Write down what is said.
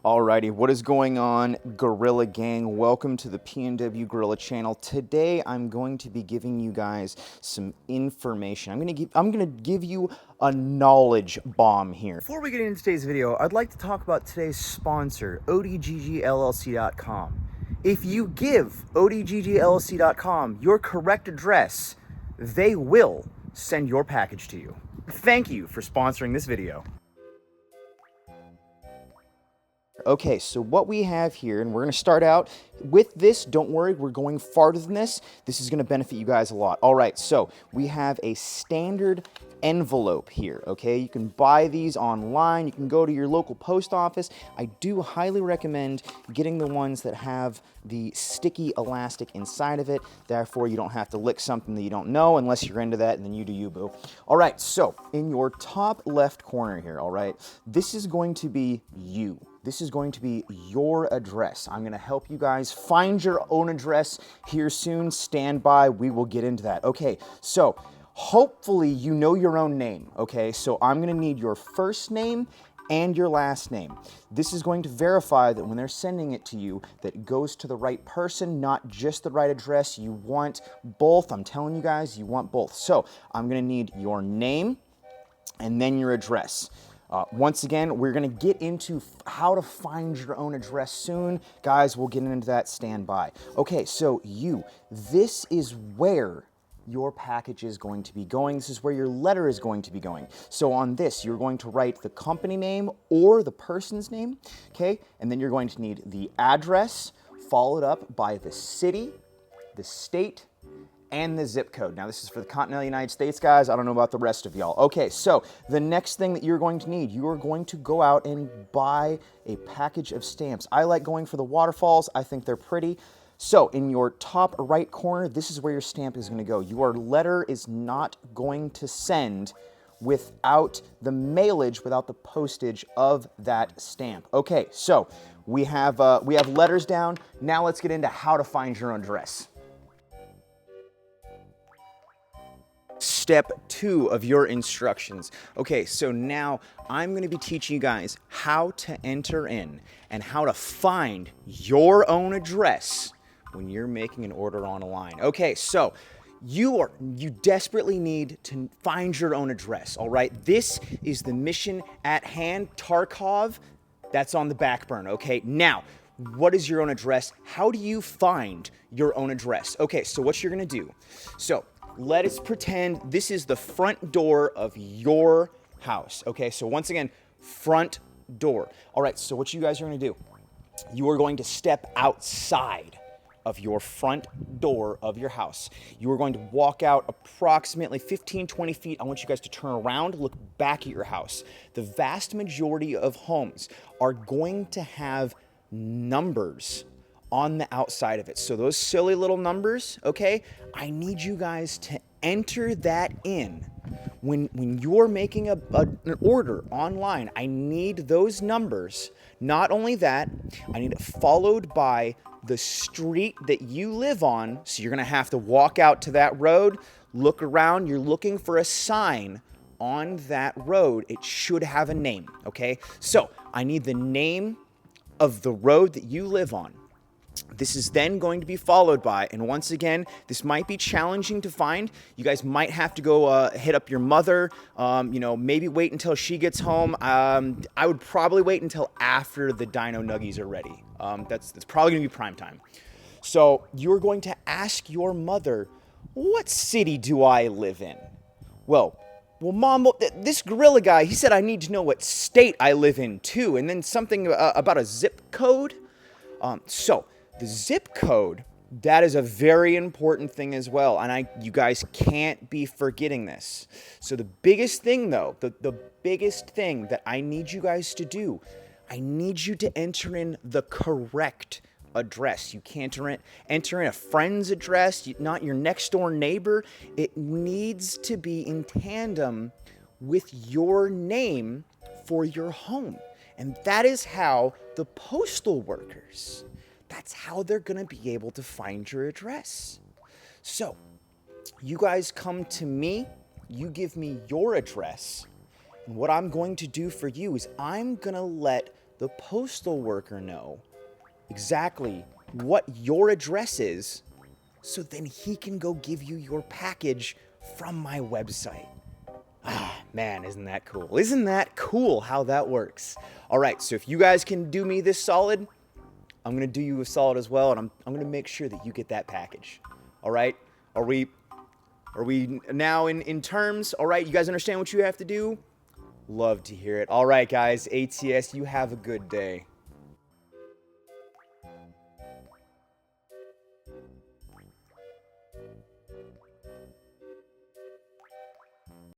Alrighty, what is going on, Gorilla Gang? Welcome to the PNW Gorilla channel. Today I'm going to be giving you guys some information. I'm gonna give you a knowledge bomb here. Before we get into today's video, I'd like to talk about today's sponsor, odggllc.com. If you give odggllc.com your correct address, they will send your package to you. Thank you for sponsoring this video. Okay, so what we have here, and we're going to start out with this. Don't worry, we're going farther than this. This is going to benefit you guys a lot. All right, so we have a standard envelope here, okay? You can buy these online. You can go to your local post office. I do highly recommend getting the ones that have the sticky elastic inside of it. Therefore, you don't have to lick something that you don't know unless you're into that, and then you do you, boo. All right, so in your top left corner here, all right, this is going to be you. This is going to be your address. I'm gonna help you guys find your own address here soon. Stand by, we will get into that. Okay, so hopefully you know your own name, okay? So I'm gonna need your first name and your last name. This is going to verify that when they're sending it to you, that it goes to the right person, not just the right address. You want both. I'm telling you guys, you want both. So I'm gonna need your name and then your address. Once again, we're going to get into how to find your own address soon. Guys, we'll get into that. Stand by. Okay, so this is where your package is going to be going. This is where your letter is going to be going. So on this, you're going to write the company name or the person's name, okay? And then you're going to need the address, followed up by the city, the state, and the zip code. Now, this is for the continental United States, guys. I don't know about the rest of y'all. Okay, so the next thing that you're going to need, you are going to go out and buy a package of stamps. I like going for the waterfalls. I think they're pretty. So in your top right corner, this is where your stamp is going to go. Your letter is not going to send without the mailage, without the postage of that stamp. Okay, so we have letters down. Now let's get into how to find your own address. Step 2 of your instructions. Okay, so now I'm going to be teaching you guys how to enter in and how to find your own address when you're making an order online. Okay, so you desperately need to find your own address, all right? This is the mission at hand. Tarkov, that's on the back burner, okay? Now, what is your own address? How do you find your own address? Okay, so what you're going to do. So let us pretend this is the front door of your house. Okay, so once again, front door. All right, so what you guys are going to do, you are going to step outside of your front door of your house. You are going to walk out approximately 15-20 feet. I want you guys to turn around, look back at your house. The vast majority of homes are going to have numbers on the outside of it. So those silly little numbers, okay, I need you guys to enter that in. When you're making an order online, I need those numbers. Not only that, I need it followed by the street that you live on. So you're gonna have to walk out to that road, look around, you're looking for a sign on that road. It should have a name, okay? So I need the name of the road that you live on. This is then going to be followed by, and once again, this might be challenging to find. You guys might have to go hit up your mother, maybe wait until she gets home. I would probably wait until after the Dino Nuggies are ready. That's probably going to be prime time. So you're going to ask your mother, what city do I live in? Well, Mom, this gorilla guy, he said I need to know what state I live in, too, and then something about a zip code. So the zip code, that is a very important thing as well, and you guys can't be forgetting this. So the biggest thing, though, the biggest thing that I need you guys to do, I need you to enter in the correct address. You can't enter in a friend's address, not your next door neighbor. It needs to be in tandem with your name for your home. And that is how the postal workers, that's how they're going to be able to find your address. So you guys come to me, you give me your address, and what I'm going to do for you is I'm going to let the postal worker know exactly what your address is, so then he can go give you your package from my website. Ah, man, isn't that cool? Isn't that cool how that works? All right, so if you guys can do me this solid, I'm going to do you a solid as well, and I'm going to make sure that you get that package. All right? Are we now in terms? All right, you guys understand what you have to do? Love to hear it. All right, guys, ATS, you have a good day.